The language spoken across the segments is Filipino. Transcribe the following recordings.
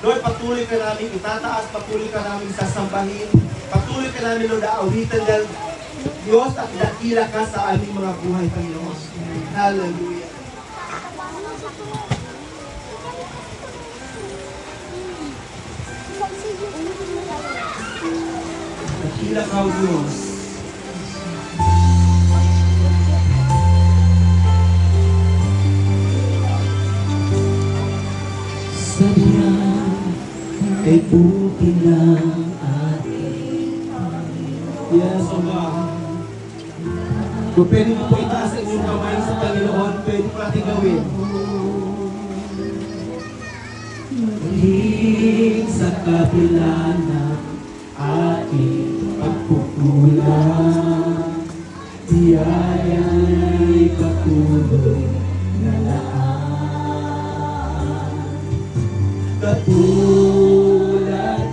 Lord, patuloy ka namin itataas, patuloy ka namin sasambahin, patuloy ka namin, Lord, aawitan dahil Diyos at dakila ka sa aming mga buhay, Panginoon. Hallelujah. Dakila ka, O Diyos. Sadya kay buti ng ating Yes, O God. Kung pwede mo po itaas ang inyong kamay sa Panginoon, pwede po natin gawin. Maging sa kabila ng ating pagkukulang, biyaya'y patuloy na laan. Katulad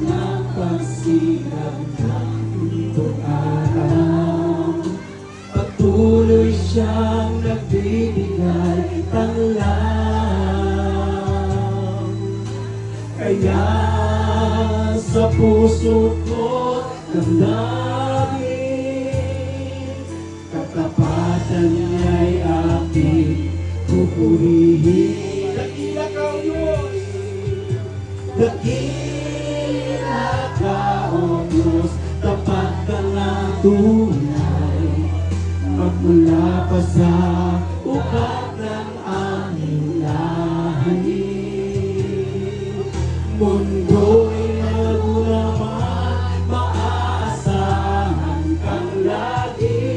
ng pagsilang ng itong araw, patuloy siyang nagbibigay tanglaw. Kaya sa puso ko damdamin, katapatan niya'y aking pupurihin. Dakila ka, O Diyos. Dakila ka, O Diyos, tapat ka nga tunay, magmula pa sa ugat ng aming lahi. Mundo'y nagulaman, maaasahan kang lagi,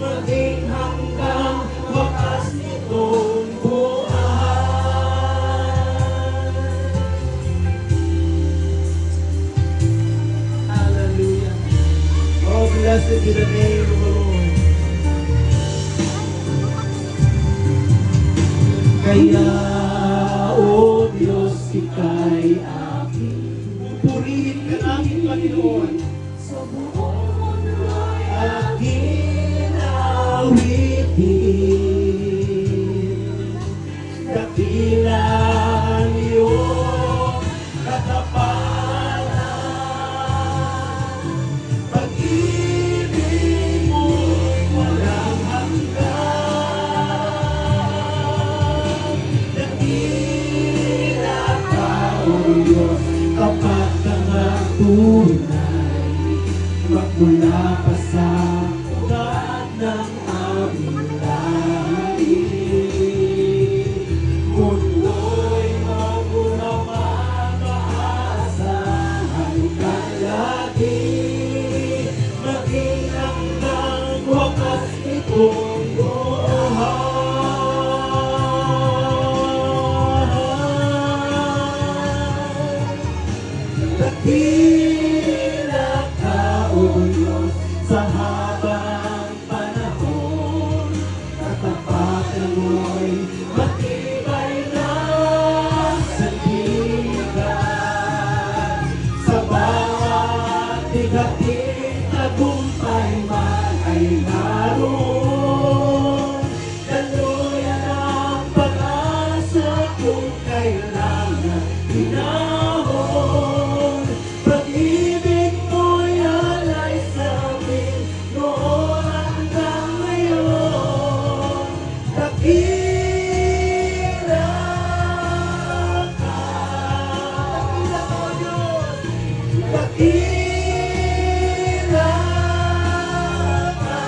maging hanggang wakas nitong buhay. Hallelujah. Oh, blessed be the name of the Lord. Kaya, O Diyos, ika'y aking Purihin ka namin, Panginoon. sa buong mundo'y aking awitin. Dakila ang iyong katapatan, pag-ibig mo'y walang hanggan. Dakila ka, O Diyos, tapat kang ang tunay, magmula pa sa ugat ng aming lahi. Mundo'y magulaman, maaasahan ka lagi, maging hanggang wakas itong buhay. Dakila ka, O Diyos, sa habang panahon, katapatan mo'y matibay na sandigan. Sa bawat bigating tagumpay man ay naroon, daluyan ang pag-asa kung kailangan hinahon. Pag-ibig mo'y alay sa amin noon hanggang ngayon. Dakila ka, dakila ka, O Diyos, dakila ka,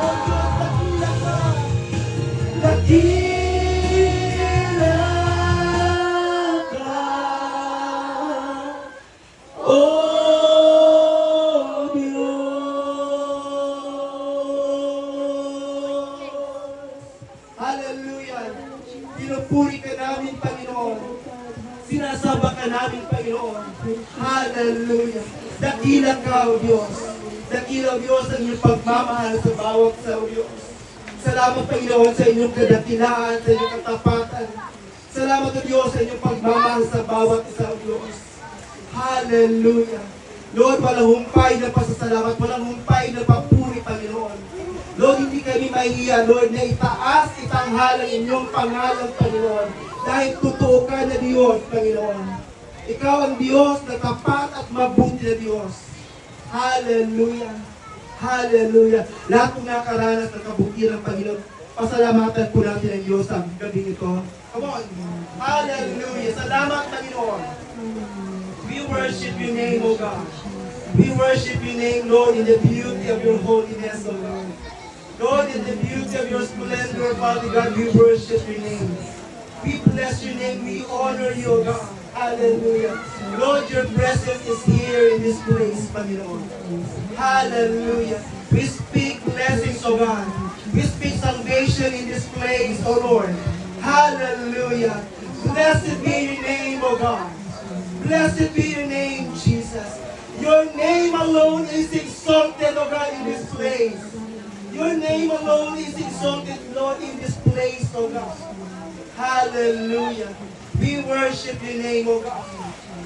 O Diyos, dakila ka, dakila ka, O Diyos. Hallelujah. Pinupuri ka namin, Panginoon. Sinasamba ka namin, Panginoon. Hallelujah. Dakila ka, O Diyos. Dakila, O Diyos, ang iyong pagmamahal sa bawat sa O Diyos. Salamat, Panginoon, sa inyong kadakilaan, sa inyong katapatan. Salamat, O Diyos, sa inyong pagmamahal sa bawat isa, O Diyos. Hallelujah. Lord, walang humpay na pasasalamat, walang humpay na papuri, Panginoon. Lord, hindi kami mahihiya, Lord, na itaas, itanghal ang inyong pangalan, Panginoon. Dahil totoo ka na Diyos, Panginoon. Ikaw ang Diyos na tapat at mabuti na Diyos. Hallelujah. Hallelujah. Lahat ng nakaranas ng kabutihan ng Panginoon, pasalamatan po natin ang Diyos sa gabi ito. Come on. Hallelujah. Salamat, Panginoon. We worship your name, O God. We worship your name, Lord, in the beauty of your holiness, O God. Lord, in the beauty of your splendor, Father God, we worship your name. We bless your name. We honor you, O God. Hallelujah. Lord, your presence is here in this place, Panginoon. Hallelujah. We speak blessings, O God. We speak salvation in this place, O Lord. Hallelujah. Blessed be your name, O God. Blessed be your name, Jesus. Your name alone is exalted, O God, in this place. Your name alone is exalted, Lord, in this place, O God. Hallelujah. We worship your name, O God.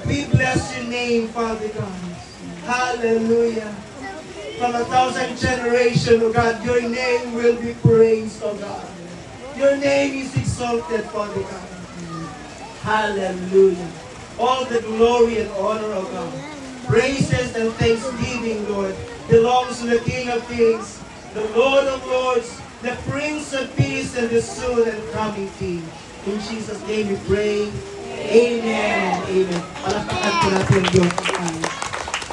We bless your name, Father God. Hallelujah. From 1,000 generations, O God, your name will be praised, O God. Your name is exalted, Father God. Hallelujah. All the glory and honor, O God. Praises and thanksgiving, Lord, belongs to the King of Kings, the Lord of Lords, the Prince of Peace, and the soon and coming King. In Jesus' name we pray. Amen. Amen. Palakpakan po natin ang Diyos.